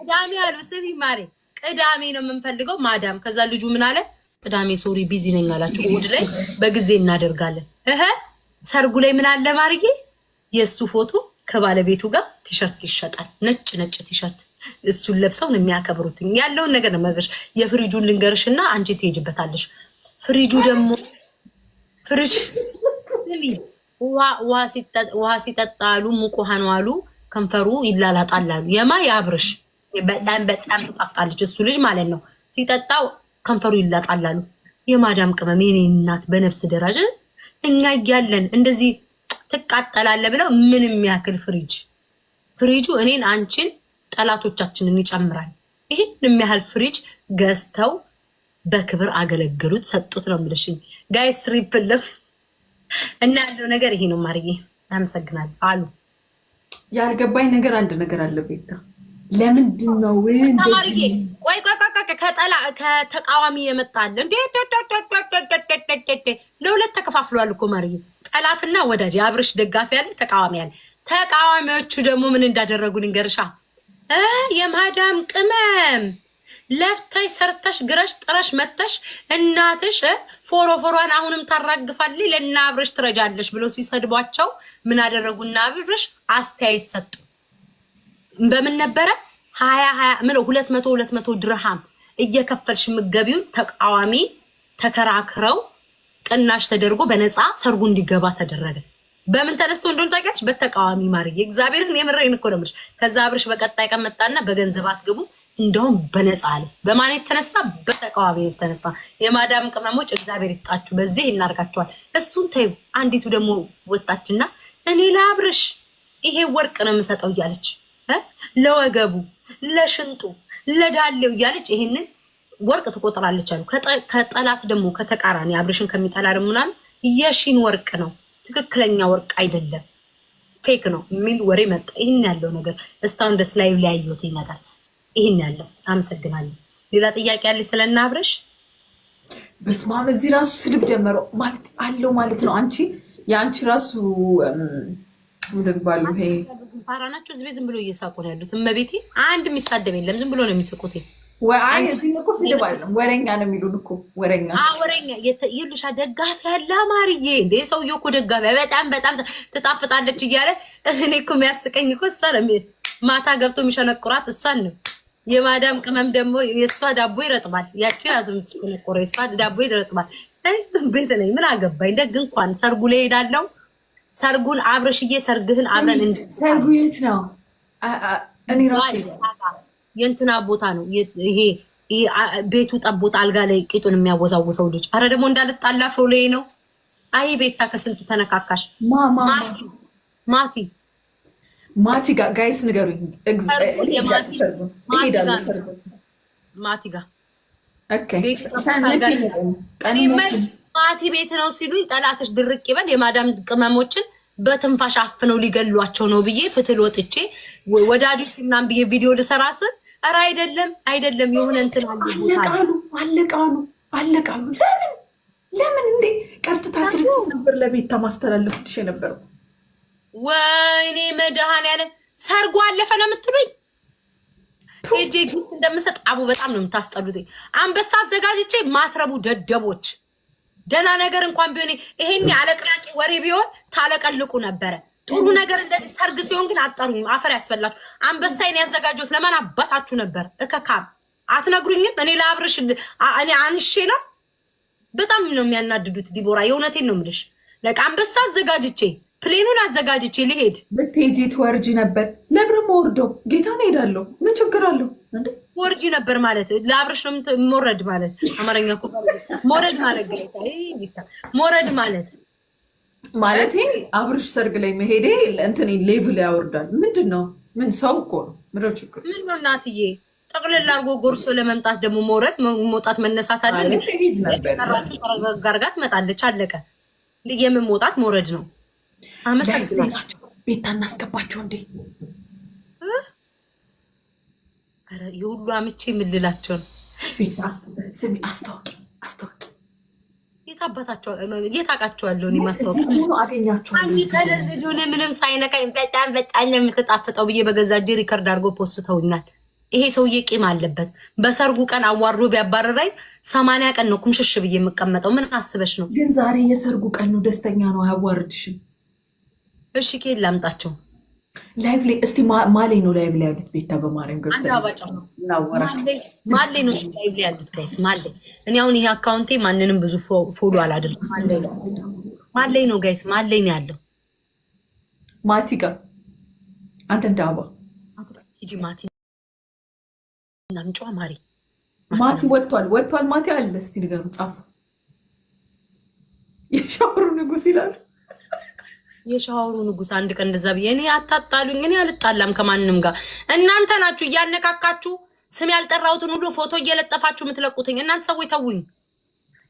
ቅዳሜ አሉ ስሚ ማሬ ቅዳሜ ነው የምንፈልገው ማዳም ከዛ ልጁ ምን አለ ቅዳሜ ሶሪ ቢዚ ነኝ አላችሁ እሑድ ላይ በጊዜ እናደርጋለን ሰርጉ ላይ ምን አለ ማርዬ የሱ ፎቶ ከባለቤቱ ጋር ቲሸርት ይሸጣል ነጭ ቲሸርት እሱን ለብሰው ነው የሚያከብሩት ያለውን ነገር ነው መገርሽ የፍሪጁን ልንገርሽና አንቺ ትሄጂበታለሽ ፍሪጁ ደግሞ ፍሪጅ ውሃ ሲጠጣሉ ሙቅ ውሃ ነው አሉ ከንፈሩ ይላላጣላሉ የማ ያብርሽ በጣም ተጣጣለች እሱ ልጅ ማለት ነው ሲጠጣው ከንፈሩ ይላጣላሉ የማዳም ቅመም የኔ እናት በነፍስ ደረጃ እኛ ያለን እንደዚህ ትቃጠላለ ብለው ምንም ያክል ፍሪጁ እኔን አንቺን ጠላቶቻችንን ይጨምራል ይሄን የሚያህል ፍሪጅ ገዝተው በክብር አገለግሉት ሰጡት ነው የምልሽኝ ጋይስ ሪፕልፍ እና ያለው ነገር ይሄ ነው ማርዬ አመሰግናለሁ አሉ ያልገባኝ ነገር አንድ ነገር አለ ቤታ ለምንድን ነው ማርዬ ቆይ ከተቃዋሚ የመጣለ እንዴ ለሁለት ተከፋፍሏል እኮ ማርዬ ጠላትና ወዳጅ ያብርሽ ደጋፊ ያለ ተቃዋሚ ያለ ተቃዋሚዎቹ ደግሞ ምን እንዳደረጉ ልንገርሻ የማዳም ቅመም ለፍተሽ ሰርተሽ ግረሽ ጥረሽ መተሽ እናትሽ ፎሮፎሯን አሁንም ታራግፋለች ለናብርሽ ትረጃለሽ ብሎ ሲሰድቧቸው ምን አደረጉና አብርሽ አስተያየት ሰጡ በምን ነበረ 200 ድርሃም እየከፈልሽ ምገቢው ተቃዋሚ ተከራክረው ቅናሽ ተደርጎ በነፃ ሰርጉ እንዲገባ ተደረገ በምን ተነስቶ እንደሆነ ታውቂያለሽ በተቃዋሚ ማርዬ እግዚአብሔርን የምሬን እኮ ነው ከዛ አብርሽ በቀጣይ ቀመጣና በገንዘብ አትገቡ እንደውም በነፃ አለ በማን የተነሳ በተቃዋሚ የተነሳ የማዳም ቅመሞች እግዚአብሔር ይስጣችሁ በዚህ እናርጋቸዋል እሱን ተይው አንዲቱ ደግሞ ወጣችና እኔ ለአብርሽ ይሄ ወርቅ ነው የምሰጠው እያለች ለወገቡ ለሽንጡ ለዳሌው እያለች ይሄንን ወርቅ ትቆጥራለች አሉ ከጠላት ደግሞ ከተቃራኒ አብርሽን ከሚጠላ ደግሞ ምናምን የሺን ወርቅ ነው ትክክለኛ ወርቅ አይደለም ፌክ ነው የሚል ወሬ መጣ ይሄን ያለው ነገር እስታውን ደስ ላይ ያዩት ይነዳል ይሄን ያለው አመሰግናለሁ ሌላ ጥያቄ አለ ስለና አብርሽ በስማም እዚህ ራሱ ስልብ ጀመረው ማለት አለው ማለት ነው አንቺ ያንቺ ራሱ ወደባሉ ይሄ ፓራናቸው ዝም ብሎ እየሳቁ ነው ያሉት እመቤቴ አንድ የሚሳደብ የለም ዝም ብሎ ነው የሚስቁት ወይ አይ እዚህ እኮ ስድብ አይደለም ወረኛ ነው የሚሉን እኮ ወረኛ ወረኛ ይልሻ ደጋፊ ያለ ማርዬ እንዴ ሰውዬው እኮ ደጋፊ በጣም ትጣፍጣለች እያለ እኔ እኮ የሚያስቀኝ እኮ እሷ ነው ማታ ገብቶ የሚሸነቁራት እሷን ነው የማዳም ቅመም ደግሞ የሷ ዳቦ ይረጥባል ያቺ አዝም ትቆረቆረ የሷ ዳቦ ይረጥባል ቤት ላይ ምን አገባኝ ደግ እንኳን ሰርጉ ላይ ሄዳለው ሰርጉን አብርሽዬ ሰርግህን አብረን እንደ ሰርጉ የት ነው እኔ ራሴ የእንትና ቦታ ነው ይሄ ቤቱ ጠቦት አልጋ ላይ ቂጡን የሚያወዛውሰው ልጅ አረ ደግሞ እንዳልጣላፈው ላይ ነው አይ ቤታ ከስንቱ ተነካካሽ ማቲ ጋይስ ንገሩኝ ማቲ ጋር ኦኬ ማቲ ቤት ነው ሲሉኝ ጠላትሽ ድርቅ ይበል የማዳም ቅመሞችን በትንፋሽ አፍነው ሊገሏቸው ነው ብዬ ፍትል ወጥቼ ወዳጆች ምናምን ብዬ ቪዲዮ ልሰራስ አረ አይደለም የሆነ እንትን አለቃሉ ለምን እንዴ ቀርጥታ ስርጭት ነበር ለቤታ ማስተላለፍሽ የነበረው ወይኔ መድኃኒዓለም ሰርጉ አለፈ ነው የምትሉኝ ሄጄ ጊፍት እንደምሰጥ አቡ በጣም ነው የምታስጠሉት አንበሳ አዘጋጅቼ ማትረቡ ደደቦች ደና ነገር እንኳን ቢሆን ይሄን ያለቅላቂ ወሬ ቢሆን ታለቀልቁ ነበር ጥሩ ነገር እንደዚህ ሰርግ ሲሆን ግን አጣሩኝ አፈር ያስፈላችሁ አንበሳይን ያዘጋጁት ለማን አባታችሁ ነበር እከካም አትነግሩኝም እኔ ለአብርሽ እኔ አንሼ ነው በጣም ነው የሚያናድዱት ዲቦራ የእውነቴን ነው የምልሽ ለቃ አንበሳ አዘጋጅቼ ፕሌኑን አዘጋጅቼ ልሄድ ብትሄጂ ትወርጂ ነበር ለብረም ወርዶ ጌታን ሄዳለሁ ምን ችግር አለው እንዴ ወርጂ ነበር ማለት ለአብርሽ ነው ሞረድ ማለት አማርኛ እኮ ሞረድ ማለት ሞረድ ማለት አብርሽ ሰርግ ላይ መሄዴ እንትን ሌቭል ያወርዳል ምንድነው ምን ሰው እኮ ነው ምንድነው ችግር ምን ነው እናትዬ ጠቅልል አድርጎ ጎርሶ ለመምጣት ደግሞ ሞረድ መውጣት መነሳት አይደል ጋርጋት መጣለች አለቀ የምን መውጣት ሞረድ ነው አመሰግናለሁ ቤታ እናስገባቸው እንዴ አረ የሁሉ አምቼ ምልላቸው ቤታ ስሚ አስተዋቂ የታባታቸው የታቃቸዋለሁ እኔ ማስተዋወቅ እዚህ አገኛቸው አንቺ ከለዚህ ምንም ሳይነካኝ በጣም የምትጣፍጠው ብዬ በገዛ እጄ ሪከርድ አድርጎ ፖስተውኛል ይሄ ሰውዬ ቂም አለበት። በሰርጉ ቀን አዋርዶ ቢያባረራኝ 80 ቀን ነው ኩምሽሽ ብዬ የምቀመጠው። ምን አስበሽ ነው? ግን ዛሬ የሰርጉ ቀን ነው፣ ደስተኛ ነው፣ አያዋርድሽም። እሺ ከየት ላምጣቸው? ላይቭ ላይ እስቲ ማሌ ነው ላይቭ ላይ ያሉት ቤታ በማርያም ገብተን ማሌ ነው ላይቭ ላይ ያሉት ጋይስ። ማሌ እኔ አሁን ይሄ አካውንቴ ማንንም ብዙ ፎሎ አላደርግም። ማሌ ነው ጋይስ፣ ማሌ ነው ያለው። ማቲ ጋር አንተ እንዳባ ሂጂ ማቲ ናምጫ ማሪ ማቲ ወጥቷል። ማቲ አለ። እስቲ ንገሩ፣ ጻፉ። የሻወሩ ንጉስ ይላል። የሻወሩ ንጉስ አንድ ቀን እንደዛ ብዬ እኔ አታጣሉኝ። እኔ አልጣላም ከማንም ጋር። እናንተ ናችሁ እያነካካችሁ ስም ያልጠራሁትን ሁሉ ፎቶ እየለጠፋችሁ የምትለቁትኝ እናንተ ሰዎች። ተውኝ።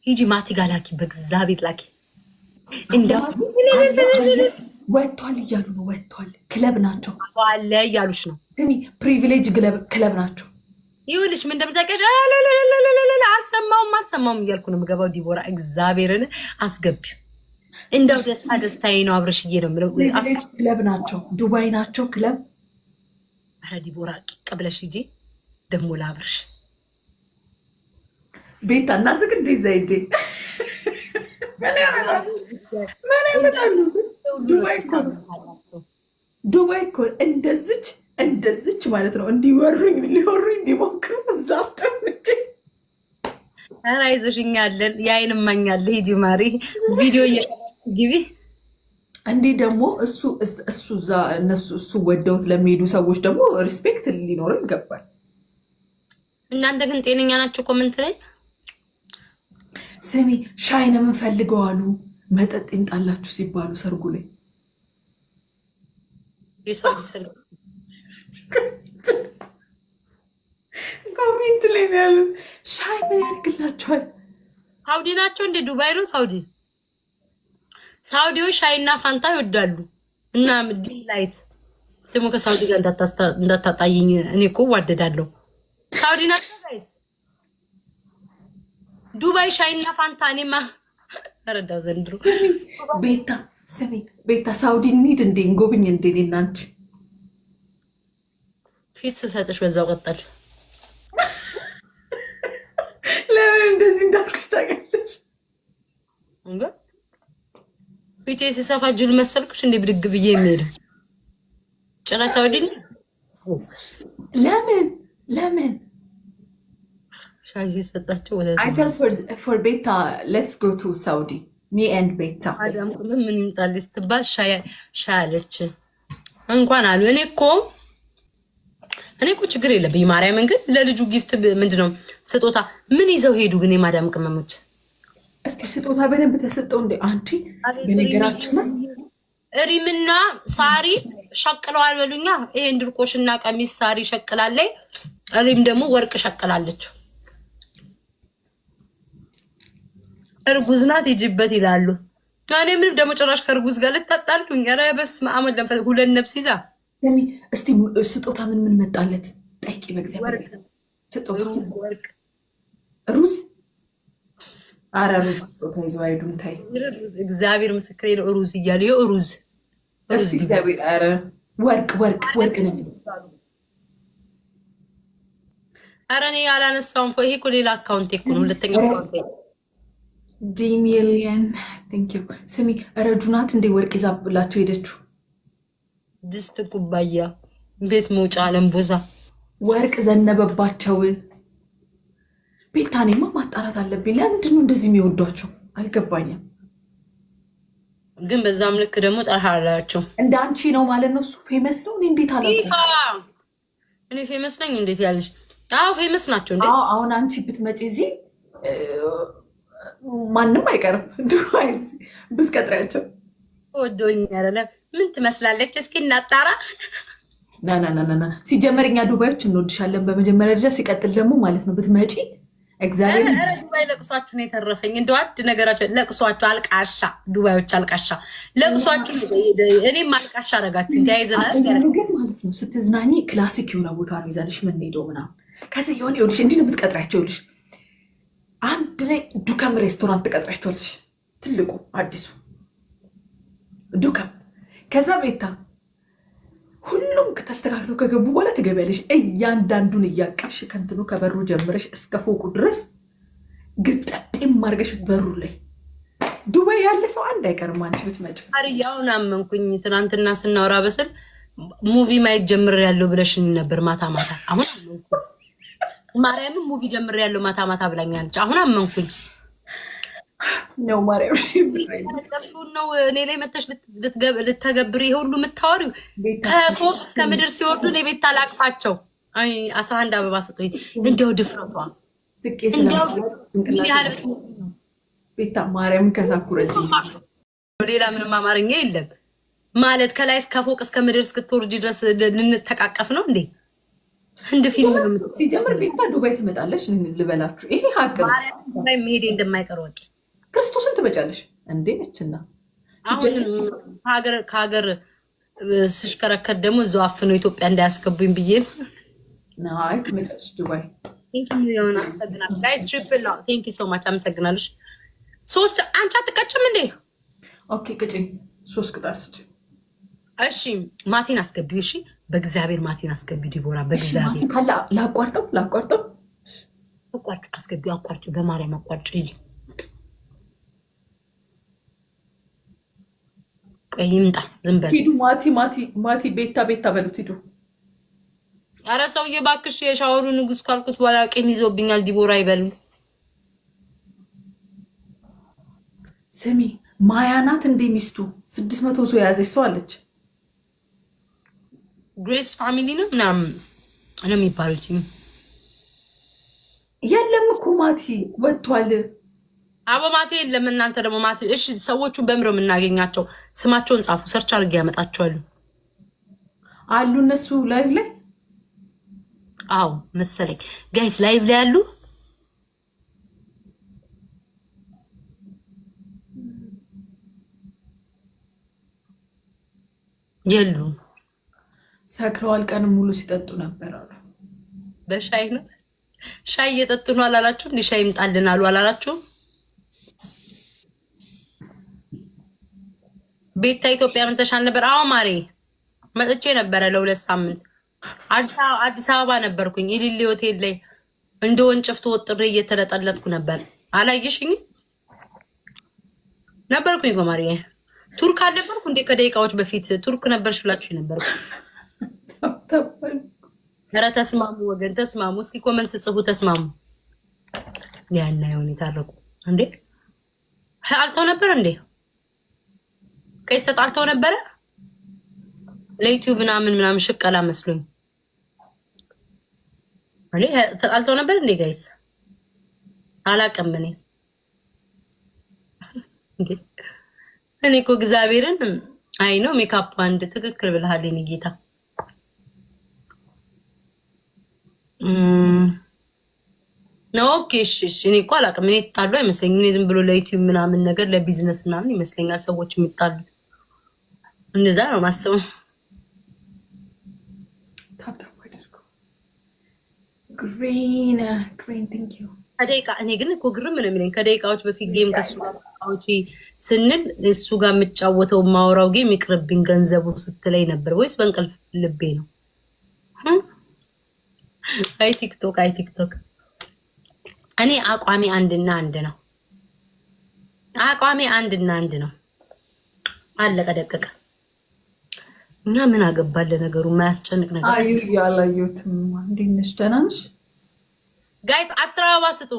ሂጂ ማቲ ጋር ላኪ፣ በእግዚአብሔር ላኪ። እንደው ወጥቷል እያሉ ነው። ወጥቷል። ክለብ ናቸው አለ እያሉሽ ነው። ስሚ ፕሪቪሌጅ ክለብ ናቸው። ይኸውልሽ ምን እንደምታውቂያለሽ። አልሰማውም እያልኩ ነው የምገባው። ዲቦራ እግዚአብሔርን አስገቢው። እንደው ደስታዬ ነው። አብረሽዬ ነው የምለው። ክለብ ናቸው፣ ዱባይ ናቸው ክለብ። ኧረ ዲቦራ ቀብለሽ ሂጂ ደግሞ ላብርሽ ቤታ እና ዝግ እንደዛ ሂጂ ዱባይ እኮ እንደዚች ማለት ነው። ሊወሩኝ እንዲሞክሩ እዛ አስጠምጬ። ኧረ አይዞሽ እኛ አለን። የአይን እማኛለ ሂጂ ማሪ ቪዲዮ እየቀረጽሽ ግቢ። እንዲህ ደግሞ እሱ እዛ እሱ ወደውት ለሚሄዱ ሰዎች ደግሞ ሪስፔክት ሊኖረው ይገባል። እናንተ ግን ጤነኛ ናቸው? ኮመንት ላይ ስሚ ሻይ ነው የምንፈልገው አሉ። መጠጥ ይምጣላችሁ ሲባሉ ሰርጉ ላይ ኮሜንት ላይ ነው ያሉት። ሻይ ምን ያደርግላቸዋል? ሳውዲ ናቸው እንደ ዱባይ ነው ሳውዲ። ሳውዲዎች ሻይና ፋንታ ይወዳሉ። እና ዲላይት ደግሞ ከሳውዲ ጋር እንዳታጣይኝ። እኔ እኮ ዋደዳለሁ። ሳውዲ ናቸው ጋይስ። ዱባይ ሻይና ፋንታ። እኔማ ረዳው ዘንድሮ ቤታ ሳውዲ እንሂድ እንዴ እንጎብኝ እንዴ? እኔና አንቺ ፊት ስሰጥሽ በዛው ቀጠል። ለምን እንደዚህ እንዳልኩሽ ታውቂያለሽ? ፊቴ ሲሰፋ ጅል መሰልኩሽ እንዴ? ብድግ ብዬ የሚሄደው ጭራሽ ሳውዲ ለምን ሻይ ሲሰጣቸው ወደ ፎር ቤታ ሌትስ ጎ ቱ ሳውዲ ሚ ኤንድ ቤታ አዳም ምን ይምጣል ስትባል ሻይ አለች እንኳን አሉ። እኔ እኮ ችግር የለብኝ ማርያምን። ግን ለልጁ ጊፍት ምንድነው ስጦታ ምን ይዘው ሄዱ? ግን የማዳም ቅመሞች እስቲ ስጦታ በደንብ ተሰጠው እንዴ አንቺ? በነገራችን ሪምና ሳሪ ሸቅለዋል በሉኛ። ይሄን ድርቆሽና ቀሚስ ሳሪ ሸቅላለች፣ ሪም ደግሞ ወርቅ ሸቅላለች። እርጉዝ ናት ይጅበት ይላሉ። እኔ ምን ደግሞ ጭራሽ ከእርጉዝ ጋር ልታጣሉኝ? ኧረ በስመ አብ ወለንፈስ ሁለት ነፍስ ይዛ። እስቲ ስጦታ ምን መጣለት? ጠይቂ በእግዚአብሔር። ስጦታ ወርቅ፣ ሩዝ። ኧረ ሩዝ ስጦታ ይዘው አይዱም። ታይ እግዚአብሔር ምስክሬ ነው። ሩዝ እያሉ ሩዝ እስቲ እግዚአብሔር። ኧረ ወርቅ ነው የሚለው። ኧረ እኔ ያላነሳውም ይሄ እኮ ሌላ አካውንቴ እኮ ነው። ሁለተኛ አካውንቴ ዲሚሊየን ቴንክ ዩ። ስሚ ረጁናት እንዴ ወርቅ ይዛብላቸው ሄደችው። ድስት ኩባያ ቤት መውጫ አለምቦዛ ወርቅ ዘነበባቸው። ቤታኔማ ማጣራት አለብኝ። ለምንድን ነው እንደዚህ የሚወዷቸው አልገባኝም። ግን በዛም ልክ ደግሞ ጠርሃላቸው። እንደ አንቺ ነው ማለት ነው። እሱ ፌመስ ነው። እኔ እንዴት አላውቅም። እኔ ፌመስ ነኝ እንዴት ያለሽ? አዎ ፌመስ ናቸው እንዴ። አሁን አንቺ ብትመጪ እዚህ ማንም አይቀርም። ዱባይ ብትቀጥሪያቸው ወዶኝ ያረለ ምን ትመስላለች? እስኪ እናጣራ። ና ሲጀመር እኛ ዱባዮች እንወድሻለን በመጀመሪያ ደረጃ። ሲቀጥል ደግሞ ማለት ነው ብትመጪ እግዚአብሔር ዱባይ ለቅሷችሁ ነው የተረፈኝ። እንደው አንድ ነገራችሁ ለቅሷችሁ፣ አልቃሻ ዱባዮች አልቃሻ ለቅሷችሁ። እኔም አልቃሻ አረጋችሁ ተያይዘናል። ግን ማለት ነው ስትዝናኝ ክላሲክ የሆነ ቦታ ነው ይዛልሽ ምን ሄደው ምናምን ከዚህ የሆነ ይኸውልሽ እንዲህ ነው የምትቀጥሪያቸው። ይኸውልሽ አንድ ላይ ዱከም ሬስቶራንት ትቀጥሪያቸዋለሽ። ትልቁ አዲሱ ዱከም። ከዛ ቤታ ሁሉም ተስተካክሎ ከገቡ በኋላ ትገቢያለሽ። እያንዳንዱን እያቀፍሽ ከንትኑ ከበሩ ጀምረሽ እስከ ፎቁ ድረስ ግጠጤም አድርገሽ በሩ ላይ ዱባይ ያለ ሰው አንድ አይቀርም። አንቺ ብትመጪ አሁን አመንኩኝ። ትናንትና ስናወራ በስል ሙቪ ማየት ጀምሬያለሁ ብለሽኝ ነበር ማታ ማታ። አሁን አመንኩኝ። ማርያምን ሙቪ ጀምሬያለሁ ማታ ማታ ብላኛለች። አሁን አመንኩኝ ነው ማርያም ነው እኔ ላይ መተሽ ልትተገብሪ ይሄ ሁሉ የምታወሪው ከፎቅ እስከ ምድር ሲወርዱ እኔ ቤት ታላቅፋቸው። አይ 11 አበባ ስጡኝ። እንደው ድፍረቷ ቤታ ማርያም ከሳኩረጅ ሌላ ምንም አማርኛ የለም ማለት ከላይ እስከ ፎቅ እስከ ምድር እስክትወርጂ ድረስ ልንተቃቀፍ ነው እንዴ? እንደ ፊልም ሲጀምር ቤታ ዱባይ ትመጣለች ልበላችሁ። ይሄ ሀቅ ነው። ማርያም መሄዴ እንደማይቀር ወቂ ክርስቶስን ትመጫለሽ እንዴ? እችና አሁን ከሀገር ስሽከረከር ደግሞ እዛው አፍነው ኢትዮጵያ እንዳያስገቡኝ ብዬ ናይ ትመጫለሽ ዱባይ። ቴንክ ዩ ሶ ማች አመሰግናለሽ። ሶስት አንቺ አትቀጭም እንዴ? ኦኬ ቅጭኝ። 3 ቅጣት ስጭ። እሺ ማቲን አስገቢው። እሺ በእግዚአብሔር ማቲን አስገቢው። ዲቦራ በእግዚአብሔር ካላ ላቋርጠው አቋርጭ አስገቢው። አቋርጭ በማርያም አቋርጭ። ይምጣ ዝም በል ሂዱ። ማቲ ቤታ በሉት ሂዱ። አረ ሰውዬ እባክሽ የሻወሩ ንጉስ ካልኩት በኋላ ቄም ይዞብኛል። ዲቦራ ይበሉ። ስሚ ማያናት እንደ ሚስቱ 600 ሰው የያዘች ሰው አለች። ግሬስ ፋሚሊ ነው ምናምን ነው የሚባሉት። የለም እኮ ማቲ ወጥቷል። አቦ ማቲ የለም። እናንተ ደግሞ ማቲ። እሺ ሰዎቹን በምሮ የምናገኛቸው ስማቸውን ጻፉ። ሰርች አድርጌ ያመጣቸዋል አሉ እነሱ ላይቭ ላይ። አዎ መሰለኝ ጋይስ ላይቭ ላይ አሉ። የሉ ሰክረዋል። ቀን ሙሉ ሲጠጡ ነበር አሉ። በሻይ ነው ሻይ እየጠጡ ነው አላላችሁ? እንደ ሻይ ይምጣልን አሉ አላላችሁ? ቤታ ኢትዮጵያ ምን ተሻል ነበር? አዎ ማሬ መጥቼ ነበረ ለ2 ሳምንት አዲስ አበባ ነበርኩኝ። ኢሊሊ ሆቴል ላይ እንደ ወንጭፍት ወጥሬ እየተለጠለጥኩ ነበር። አላየሽኝ? ነበርኩኝ በማሪ ቱርክ አልነበርኩ እንዴ? ከደቂቃዎች በፊት ቱርክ ነበርሽ ብላችሁ ነበር። ኧረ ተስማሙ ወገን ተስማሙ። እስኪ ኮመንት ጽፉ ተስማሙ። ያና የሆነ ታረቁ እንዴ? አልተው ነበር እንዴ? ቀይስ ተጣልተው ነበረ ለዩቲዩብ ምናምን ሽቀላ መስሎኝ። አለ ተጣልተው ነበር እንዴ ጋይስ? አላቀም እኔ እኮ እግዚአብሔርን አይ ነው ሜካፕ አንድ ትክክል ብለሃል የኔ ጌታ። ኦኬ እሺ እኔ እኮ አላቀም። እኔ ተጣሉ አይመስለኝም። እኔ ዝም ብሎ ለዩቲዩብ ምናምን ነገር ለቢዝነስ ምናምን ይመስለኛል ሰዎች የሚጣሉት። እንደዛ ነው ማሰው። ግሪን ቴንክ ዩ። ከደቂቃ እኔ ግን እኮ ግርም ነው የሚለኝ ከደቂቃዎች በፊት ጌም ከሱ ጋር ስንል እሱ ጋር የምጫወተው ማውራው ጌም ይቅርብኝ ገንዘቡ ስትለኝ ነበር ወይስ በእንቅልፍ ልቤ ነው? አይ ቲክቶክ እኔ አቋሚ አንድና አንድ ነው። አቋሚ አንድና አንድ ነው። አለቀ ደቀቀ። እና ምን አገባለ ነገሩ የማያስጨንቅ ነገር። አዩ ያላዩትም እንዴት ነሽ? ደህና ነሽ ጋይስ? 10 አበባ ስጡ።